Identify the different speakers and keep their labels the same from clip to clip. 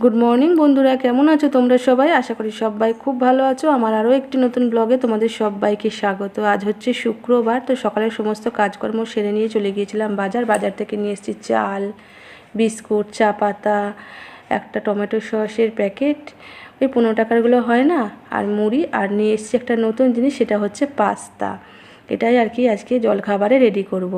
Speaker 1: Good morning বন্ধুরা, কেমন আছো তোমরা সবাই? আশা করি সবাই খুব ভালো আছো। আমার আরও একটি নতুন ব্লগে তোমাদের সবাইকে স্বাগত। আজ হচ্ছে শুক্রবার, তো সকালের সমস্ত কাজকর্ম সেরে নিয়ে চলে গিয়েছিলাম বাজার থেকে নিয়ে এসেছি চাল, বিস্কুট, চা পাতা, একটা টমেটো সসের প্যাকেট, ওই 15 টাকারগুলো হয় না, আর মুড়ি, আর নিয়ে এসেছি একটা নতুন জিনিস, সেটা হচ্ছে পাস্তা। এটাই আর কি আজকে জলখাবারে রেডি করব।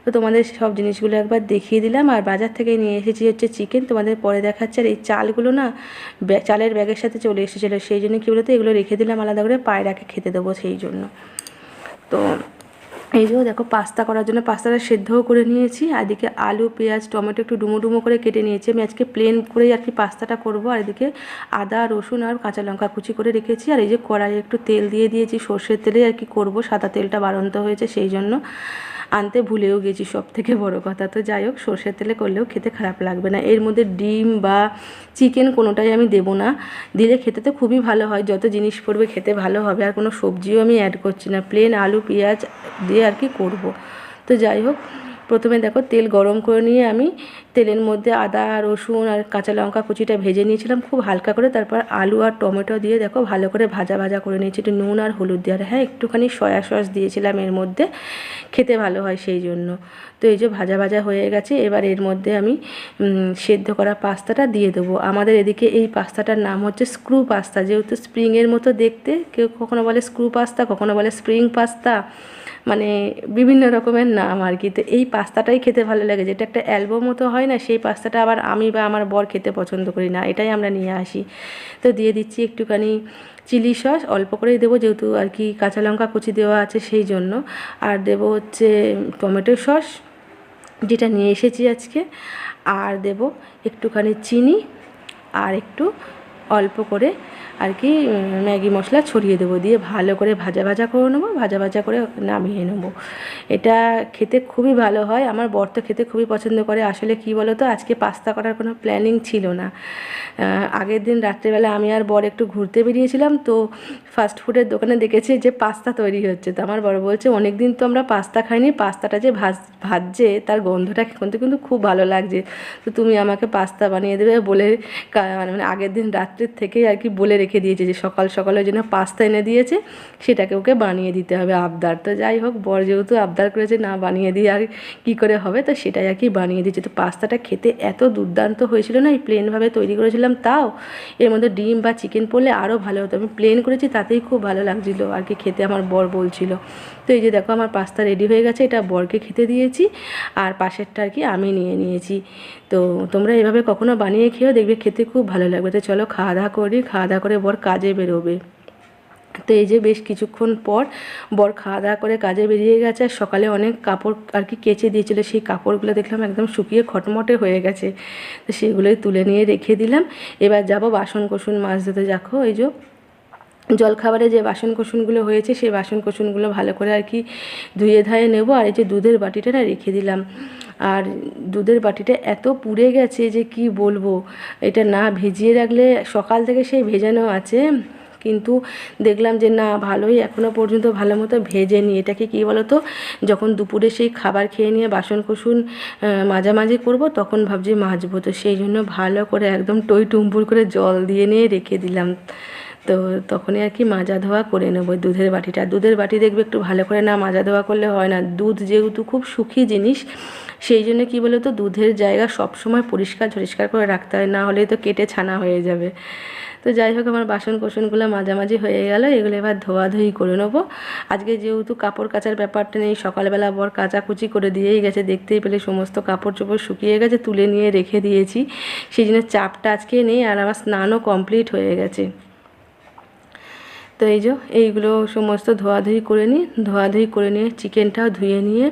Speaker 1: তো তোমাদের সব জিনিসগুলো একবার দেখিয়ে দিলাম। আর বাজার থেকে নিয়ে এসেছি হচ্ছে চিকেন, তোমাদের পরে দেখাচ্ছে। আর এই চালগুলো না চালের ব্যাগের সাথে চলে এসেছিলো, সেই জন্য কী বলতো এগুলো রেখে দিলাম আলাদা করে, পায়রাকে খেতে দেবো সেই জন্য। তো এই যে দেখো, পাস্তা করার জন্য পাস্তাটা সেদ্ধও করে নিয়েছি। আর এদিকে আলু, পেঁয়াজ, টমেটো একটু ডুমো ডুমো করে কেটে নিয়েছি। আমি আজকে প্লেন করেই আর কি পাস্তাটা করব। আর এদিকে আদা, রসুন আর কাঁচা লঙ্কা কুচি করে রেখেছি। আর এই যে কড়াইয়ে একটু তেল দিয়ে দিয়েছি, সর্ষের তেলে আর কি করব, সাদা তেলটা বাড়ন্ত হয়েছে সেই জন্য আনতে ভুলেও গেছি, সব থেকে বড় কথা। তো যাই হোক, সর্ষের তেলে করলেও খেতে খারাপ লাগবে না। এর মধ্যে ডিম বা চিকেন কোনোটাই আমি দেবো না, দিলে খেতে তো খুবই ভালো হয়, যত জিনিস পড়বে খেতে ভালো হবে। আর কোনো সবজিও আমি অ্যাড করছি না, প্লেন আলু পেঁয়াজ দিয়ে আর কি করব। তো যাই হোক, প্রথমে দেখো তেল গরম করে নিয়ে আমি তেলের মধ্যে আদা, রসুন আর কাঁচা লঙ্কা কুচিটা ভেজে নিয়েছিলাম খুব হালকা করে। তারপর আলু আর টমেটো দিয়ে দেখো ভালো করে ভাজা ভাজা করে নিয়েছি, একটু নুন আর হলুদ দিয়ে। আর হ্যাঁ, একটুখানি সয়া সস দিয়েছিলাম এর মধ্যে, খেতে ভালো হয় সেই জন্য। তো এই যে ভাজা ভাজা হয়ে গেছে, এবার এর মধ্যে আমি সেদ্ধ করা পাস্তাটা দিয়ে দেবো। আমাদের এদিকে এই পাস্তাটার নাম হচ্ছে স্ক্রু পাস্তা, যেহেতু স্প্রিংয়ের মতো দেখতে, কেউ কখনো বলে স্ক্রু পাস্তা, কখনো বলে স্প্রিং পাস্তা, মানে বিভিন্ন রকমের নাম আর কি। তো এই পাস্তাটাই খেতে ভালো লাগে, যেটা একটা অ্যালবো মতো হয় না, সেই পাস্তাটা আবার আমি বা আমার বর খেতে পছন্দ করি না, এটাই আমরা নিয়ে আসি। তো দিয়ে দিচ্ছি একটুখানি চিলি সস, অল্প করেই দেবো যেহেতু আর কি কাঁচা লঙ্কা কুচি দেওয়া আছে সেই জন্য। আর দেবো হচ্ছে টমেটো সস, যেটা নিয়ে এসেছি আজকে। আর দেবো একটুখানি চিনি, আর একটু অল্প করে আর কি ম্যাগি মশলা ছড়িয়ে দেবো, দিয়ে ভালো করে ভাজা ভাজা করে নেবো, ভাজা ভাজা করে নামিয়ে নেবো। এটা খেতে খুবই ভালো হয়, আমার বর তো খেতে খুবই পছন্দ করে। আসলে কি বলো তো, আজকে পাস্তা করার কোনো প্ল্যানিং ছিল না। আগের দিন রাত্রেবেলা আমি আর বর একটু ঘুরতে বেরিয়েছিলাম, তো ফাস্ট ফুডের দোকানে দেখেছি যে পাস্তা তৈরি হচ্ছে। তো আমার বর বলছে, অনেক দিন তো আমরা পাস্তা খাইনি, পাস্তাটা যে ভাজছে তার গন্ধটা কিন্তু খুব ভালো লাগছে, তো তুমি আমাকে পাস্তা বানিয়ে দেবে বলে, মানে আগের দিন রাত্রের থেকেই আর কি বলে রেখে দিয়েছে যে সকাল সকালে জন্য পাস্তা এনে দিয়েছে, সেটাকে ওকে বানিয়ে দিতে হবে, আবদার। তো যাই হোক, বর যেহেতু আবদার করেছে, না বানিয়ে দিয়ে আর কী করে হবে, তো সেটাই আর কি বানিয়ে দিয়েছে। তো পাস্তাটা খেতে এত দুর্দান্ত হয়েছিল না, এই প্লেনভাবে তৈরি করেছিলাম, তাও এর মধ্যে ডিম বা চিকেন পড়লে আরও ভালো হতো। আমি প্লেন করেছি, তাতেই খুব ভালো লাগছিলো আর কি খেতে, আমার বর বলছিল। তো এই যে দেখো, আমার পাস্তা রেডি হয়ে গেছে, এটা বরকে খেতে দিয়েছি, আর পাশেরটা আর কি আমি নিয়ে নিয়েছি। তো তোমরা এভাবে কখনো বানিয়ে খেয়েও দেখবে, খেতে খুব ভালো লাগবে। তো চলো খাওয়া দাওয়া করি, খাওয়া দাওয়া করে বর কাজে বেরোবে। তো এই যে বেশ কিছুক্ষণ পর বর খাওয়া দাওয়া করে কাজে বেরিয়ে গেছে। আর সকালে অনেক কাপড় আর কি কেচে দিয়েছিলো, সেই কাপড়গুলো দেখলাম একদম শুকিয়ে খটমটে হয়ে গেছে, তো সেগুলোই তুলে নিয়ে রেখে দিলাম। এবার যাব বাসন কোসন মাজতে। দেখো এই যে জলখাবারে যে বাসন কোসনগুলো হয়েছে, সেই বাসন কোসনগুলো ভালো করে আর কি ধুয়ে ধায়ে নেব। আর এই যে দুধের বাটিটা না রেখে দিলাম, আর দুধের বাটিটা এত পুড়ে গেছে যে কি বলবো, এটা না ভিজিয়ে রাখলে, সকাল থেকে সেই ভেজানো আছে, কিন্তু দেখলাম যে না, ভালোই এখনও পর্যন্ত ভালো মতো ভেজেনি। এটাকে কী বলো তো, যখন দুপুরে সেই খাবার খেয়ে নিয়ে বাসন কোসন মাজামাজি করব, তখন ভাবছি মাজবো, তো সেই জন্য ভালো করে একদম টই টুম্বুর করে জল দিয়ে নিয়ে রেখে দিলাম। তো তখনই আর কি মাজা ধোয়া করে নেবো দুধের বাটিটা। দুধের বাটি দেখবে একটু ভালো করে না মাজা ধোয়া করলে হয় না, দুধ যেহেতু খুব শুকি জিনিস, সেই জন্য কী বলো তো, দুধের জায়গা সবসময় পরিষ্কার করে রাখতে হয়, না হলেই তো কেটে ছানা হয়ে যাবে। তো যাই হোক, আমার বাসন কোসনগুলো মাঝামাঝি হয়ে গেল, এগুলো এবার ধোয়াধুয়ি করে নেবো। আজকে যেহেতু কাপড় কাচার ব্যাপারটা নেই, সকালবেলা বর কাচাকুচি করে দিয়েই গেছে, দেখতেই পেলে সমস্ত কাপড় চোপড় শুকিয়ে গেছে, তুলে নিয়ে রেখে দিয়েছি, সেই জন্য চাপটা আজকে নেই। আর আমার স্নানও কমপ্লিট হয়ে গেছে। তো এই যে এইগুলো সমস্ত ধোয়াধুয়ি করে নিয়ে চিকেনটাও ধুয়ে নিয়ে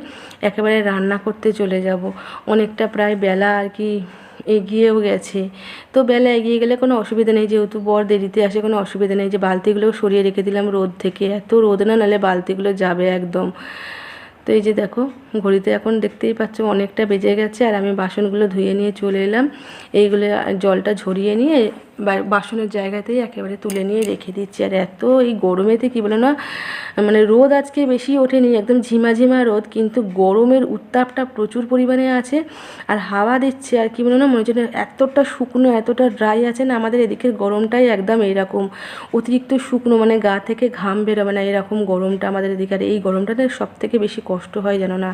Speaker 1: একেবারে রান্না করতে চলে যাব। অনেকটা প্রায় বেলা আর কি এগিয়েও গেছে, তো বেলা এগিয়ে গেলে কোনো অসুবিধা নেই, যেহেতু বর দেরিতে আসে, কোনো অসুবিধা নেই। যে বালতিগুলোও সরিয়ে রেখে দিলাম রোদ থেকে, এত রোদ না, নাহলে বালতিগুলো যাবে একদম। তো এই যে দেখো, ঘড়িতে এখন দেখতেই পাচ্ছ অনেকটা বেজে গেছে, আর আমি বাসনগুলো ধুয়ে নিয়ে চলে এলাম। এইগুলো জলটা ঝরিয়ে নিয়ে বাসনের জায়গাতেই একেবারে তুলে নিয়ে রেখে দিচ্ছি। আর এত এই গরমেতে কী বলে না, মানে রোদ আজকে বেশি ওঠেনি, একদম ঝিমাঝিমা রোদ, কিন্তু গরমের উত্তাপটা প্রচুর পরিমাণে আছে। আর হাওয়া দিচ্ছে, আর কী বলে না, মনে হচ্ছে এতটা শুকনো এতটা ড্রাই আছে না, আমাদের এদিকের গরমটাই একদম এইরকম অতিরিক্ত শুকনো, মানে গা থেকে ঘাম বেরোবে না এরকম গরমটা আমাদের এদিকে। আর এই গরমটাতে সব থেকে বেশি কষ্ট হয় যেন না,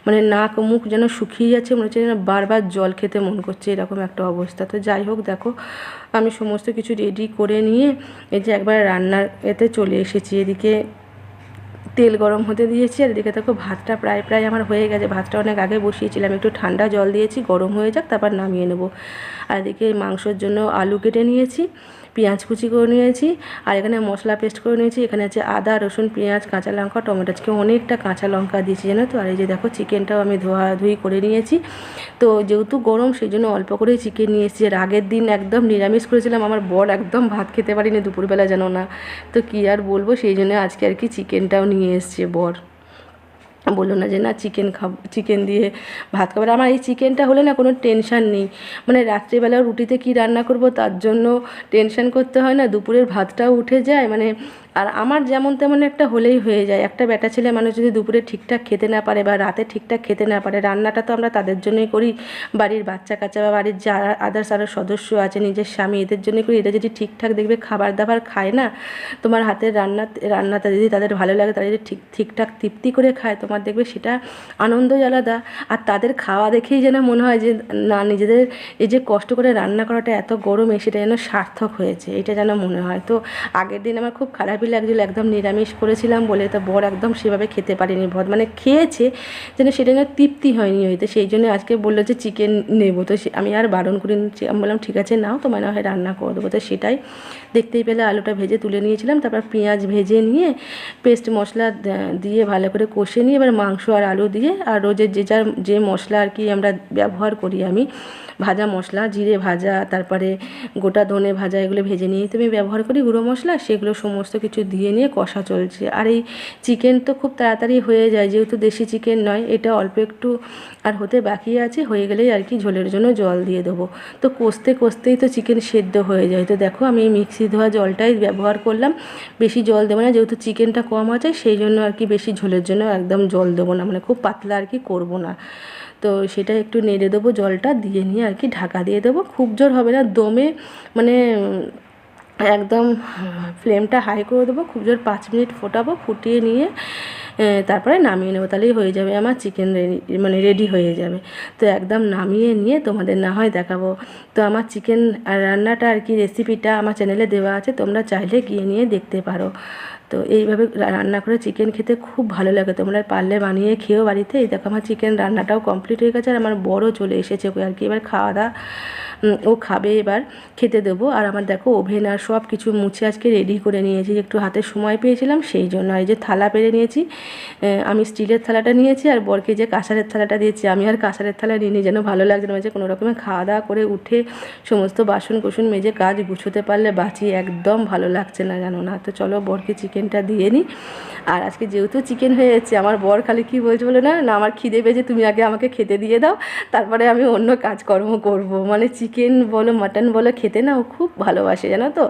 Speaker 1: মানে নাক মুখ যেন শুকিয়ে যাচ্ছে, মনে হচ্ছে যেন বারবার জল খেতে মন করছে, এরকম একটা অবস্থা। তো যাই হোক, দেখো আমি সমস্ত কিছু রেডি করে নিয়ে এই যে একবার রান্নার এতে চলে এসেছি। এদিকে তেল গরম হতে দিয়েছি, আর এদিকে দেখো ভাতটা প্রায় প্রায় আমার হয়ে গেছে। ভাতটা অনেক আগে বসিয়েছিলাম, একটু ঠান্ডা জল দিয়েছি, গরম হয়ে যাক তারপর নামিয়ে নেব। আর এদিকে মাংসের জন্য আলু কেটে নিয়েছি, পেঁয়াজ কুচি করে নিয়েছি, আর এখানে মশলা পেস্ট করে নিয়েছি। এখানে আছে আদা রসুন পেঁয়াজ কাঁচা লঙ্কা টমেটো, আজকে অনেকটা কাঁচা লঙ্কা দিয়েছি জানো তো। আর এই যে দেখো চিকেনটাও আমি ধোয়াধুয়ি করে নিয়েছি। তো যেহেতু গরম সেই জন্য অল্প করেই চিকেন নিয়ে এসেছি। আর আগের দিন একদম নিরামিষ করেছিলাম, আমার বর একদম ভাত খেতে পারিনি দুপুরবেলা যেন না, তো কী আর বলবো, সেই জন্য আজকে আর কি চিকেনটাও নিয়ে এসছে বর। বললো না যে না চিকেন খাবো, চিকেন দিয়ে ভাত খাবার। আমার এই চিকেনটা হলে না কোনো টেনশান নেই, মানে রাত্রিবেলা রুটিতে কি রান্না করব তার জন্য টেনশান করতে হয় না, দুপুরের ভাতটাও উঠে যায়। মানে আর আমার যেমন তেমন একটা হলেই হয়ে যায়। একটা বেটা ছেলে মানুষ যদি দুপুরে ঠিকঠাক খেতে না পারে বা রাতে ঠিকঠাক খেতে না পারে, রান্নাটা তো আমরা তাদের জন্যই করি, বাড়ির বাচ্চা কাচ্চা বা বাড়ির যারা আদার্স আরও সদস্য আছে, নিজের স্বামী, এদের জন্যই করি। এরা যদি ঠিকঠাক দেখবে খাবার দাবার খায় না, তোমার হাতের রান্নাটা যদি তাদের ভালো লাগে, তারা যদি ঠিকঠাক তৃপ্তি করে খায়, তোমার দেখবে সেটা আনন্দই আলাদা। আর তাদের খাওয়া দেখেই যেন মনে হয় যে না, নিজেদের এই যে কষ্ট করে রান্না করাটা এত গরমে সেটা যেন সার্থক হয়েছে, এটা যেন মনে হয়। তো আগের দিন আমার খুব খারাপই লাগছিল, একদম নিরামিষ করেছিলাম বলে, তো বর একদম সেভাবে খেতে পারিনি, মানে খেয়েছে যেন সেটা যেন তৃপ্তি হয়নি হইতে, সেই জন্য আজকে বললো যে চিকেন নেবো। তো আমি আর বারণ করে নিচ্ছি, আমি বললাম ঠিক আছে নাও, তোমায় না হয় রান্না করে দেবো। তো সেটাই দেখতেই পেলে আলুটা ভেজে তুলে নিয়েছিলাম, তারপর পেঁয়াজ ভেজে নিয়ে পেস্ট মশলা দিয়ে ভালো করে কষে নিয়ে এবার মাংস আর আলু দিয়ে, আর রোজের যে মশলা আর কি আমরা ব্যবহার করি, আমি ভাজা মশলা জিরে ভাজা, তারপরে গোটা ধনে ভাজা, এগুলো ভেজে নিয়েই তো আমি ব্যবহার করি গুঁড়ো মশলা, সেগুলো সমস্ত কিছু দিয়ে নিয়ে কষা চলছে। আর এই চিকেন তো খুব তাড়াতাড়ি হয়ে যায়, যেহেতু দেশি চিকেন নয়, এটা অল্প একটু আর হতে বাকি আছে, হয়ে গেলেই আর কি ঝোলের জন্য জল দিয়ে দেবো। তো কষতে কষতেই তো চিকেন সেদ্ধ হয়ে যায়। তো দেখো আমি এই মিক্সি ধোয়া জলটাই ব্যবহার করলাম, বেশি জল দেবো না, যেহেতু চিকেনটা কম আছে সেই জন্য আর কি বেশি ঝোলের জন্য একদম জল দেবো না, মানে খুব পাতলা আর কি করবো না। তো সেটা একটু নেড়ে দেবো, জলটা দিয়ে নিয়ে আর কি ঢাকা দিয়ে দেবো, খুব জোর হবে না দমে, মানে একদম ফ্লেমটা হাই করে দেবো, খুব জোর 5 মিনিট ফোটাবো, ফুটিয়ে নিয়ে তারপরে নামিয়ে নেবো, তাহলেই হয়ে যাবে আমার চিকেন রেডি হয়ে যাবে। তো একদম নামিয়ে নিয়ে তোমাদের না হয় দেখাবো। তো আমার চিকেন রান্নাটা আর কি রেসিপিটা আমার চ্যানেলে দেওয়া আছে, তোমরা চাইলে গিয়ে নিয়ে দেখতে পারো। তো এইভাবে রান্না করে চিকেন খেতে খুব ভালো লাগে, তোমরা পারলে বানিয়ে খেও বাড়িতে। এই দেখো আমার চিকেন রান্নাটাও কমপ্লিট হয়ে গেছে, আর আমার বড়ও চলে এসেছে আর কি, এবার খাওয়া দাওয়া ও খাবে, এবার খেতে দেবো। আর আমার দেখো ওভেন আর সব কিছু মুছে আজকে রেডি করে নিয়েছি, একটু হাতে সময় পেয়েছিলাম সেই জন্য। আর এই যে থালা পেরে নিয়েছি, আমি স্টিলের থালাটা নিয়েছি, আর বরকে যে কাঁসারের থালাটা দিয়েছি, আমি আর কাঁসারের থালা নিয়ে যেন ভালো লাগছে না, যে কোনো রকমের খাওয়া দাওয়া করে উঠে সমস্ত বাসন কুসন মেজে কাজ গুছোতে পারলে বাঁচি, একদম ভালো লাগছে না জানো না। তো চলো বরকে চিকেনটা দিয়ে নিই। আর আজকে যেহেতু চিকেন হয়ে যাচ্ছে, আমার বর খালি কী বলছে বলে না, আমার খিদে পেয়েছে, তুমি আগে আমাকে খেতে দিয়ে দাও, তারপরে আমি অন্য কাজকর্ম করব। মানে চিকেন বলো মাটন বলো খেতে না ও খুব ভালোবাসে জানো তো,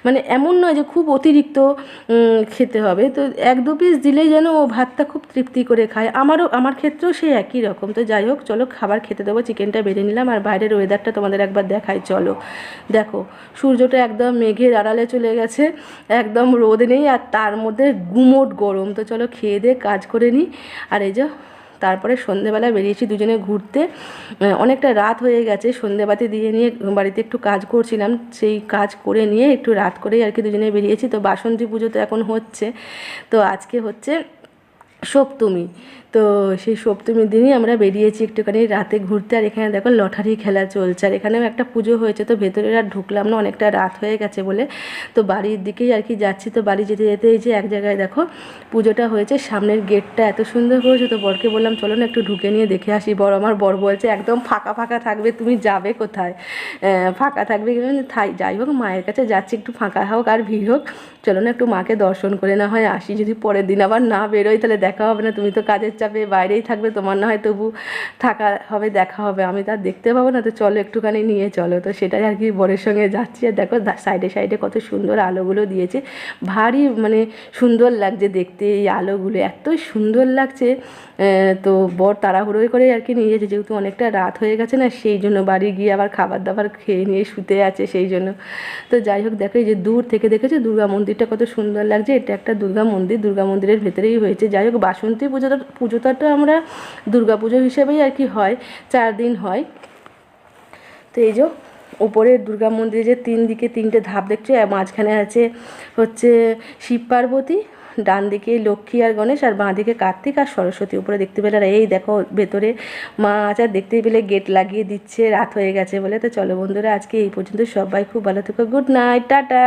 Speaker 1: মানে এমন নয় যে খুব অতিরিক্ত খেতে হবে, তো 1-2 পিস দিলেই যেন ও ভাতটা খুব তৃপ্তি করে খায়। আমার ক্ষেত্রেও সেই একই রকম। তো যাই হোক চলো খাবার খেতে দেবো, চিকেনটা বেড়ে নিলাম। আর বাইরের ওয়েদারটা তোমাদের একবার দেখাই চলো, দেখো সূর্যটা একদম মেঘের আড়ালে চলে গেছে, একদম রোদ নেই, আর তার মধ্যে গুমোট গরম। তো চলো খেয়ে দিয়ে কাজ করে নিই। আর এই যে তারপরে সন্ধেবেলা বেরিয়েছি দুজনে ঘুরতে, অনেকটা রাত হয়ে গেছে, সন্ধেবাতি দিয়ে নিয়ে বাড়িতে একটু কাজ করছিলাম, সেই কাজ করে নিয়ে একটু রাত করেই আর কি দুজনে বেরিয়েছি। তো বাসন্তী পুজো তো এখন হচ্ছে, তো আজকে হচ্ছে সপ্তমী, তো সেই সপ্তমীর দিনই আমরা বেরিয়েছি একটুখানি রাতে ঘুরতে। আর এখানে দেখো লটারি খেলা চলছে, আর এখানেও একটা পুজো হয়েছে, তো ভেতরে আর ঢুকলাম না, অনেকটা রাত হয়ে গেছে বলে। তো বাড়ির দিকেই আর কি যাচ্ছি। তো বাড়ি যেতে যেতে এই যে এক জায়গায় দেখো পুজোটা হয়েছে, সামনের গেটটা এত সুন্দর করেছে। তো বরকে বললাম চলো না একটু ঢুকে নিয়ে দেখে আসি। আমার বর বলছে একদম ফাঁকা ফাঁকা থাকবে, তুমি যাবে কোথায়, ফাঁকা থাকবে যাই হোক মায়ের কাছে যাচ্ছি, একটু ফাঁকা হোক আর ভিড় হোক, চলো না একটু মাকে দর্শন করে না হয় আসি, যদি পরের দিন আবার না বেরোই তাহলে দেখা হবে না, তুমি তো কাজের চাপে বাইরেই থাকবে, তোমার না হয় তবু থাকা হবে, দেখা হবে, আমি তো আর দেখতে পাবো না, তো চলো একটুখানি নিয়ে চলো। তো সেটাই আর কি বরের সঙ্গে যাচ্ছি। আর দেখো সাইডে সাইডে কত সুন্দর আলোগুলো দিয়েছে, ভারী মানে সুন্দর লাগছে দেখতে, এই আলোগুলো এতই সুন্দর লাগছে। তো বর তাড়াহুড়োই করে আর কি নিয়ে যাচ্ছে, যেহেতু অনেকটা রাত হয়ে গেছে না, সেই জন্য বাড়ি গিয়ে আবার খাবার দাবার খেয়ে নিয়ে শুতে আছে সেই জন্য। তো যাই হোক, দেখো এই যে দূর থেকে দেখেছো দুর্গা মন্দিরটা কত সুন্দর লাগছে, এটা একটা দুর্গা মন্দির, দুর্গা মন্দিরের ভেতরেই হয়েছে। যাই হোক, বাসন্তী পুজোটা তো আমরা দুর্গা পুজো হিসেবেই আর কি হয়, 4 দিন হয়। তো এই যে ওপরে দুর্গা মন্দিরে যে 3 দিকে 3টে ধাপ দেখছো, মাঝখানে আছে হচ্ছে শিব পার্বতী, ডান দিকে লক্ষ্মী আর গণেশ, আর বাঁ দিকে কার্তিক আর সরস্বতী। উপরে দেখতে পেলে, আর এই দেখো ভেতরে মা আছে, দেখতেই পেলে গেট লাগিয়ে দিচ্ছে, রাত হয়ে গেছে বলে। তো চলো বন্ধুরা, আজকে এই পর্যন্ত, সবাই খুব ভালো থেকো, গুড নাইট, টাটা।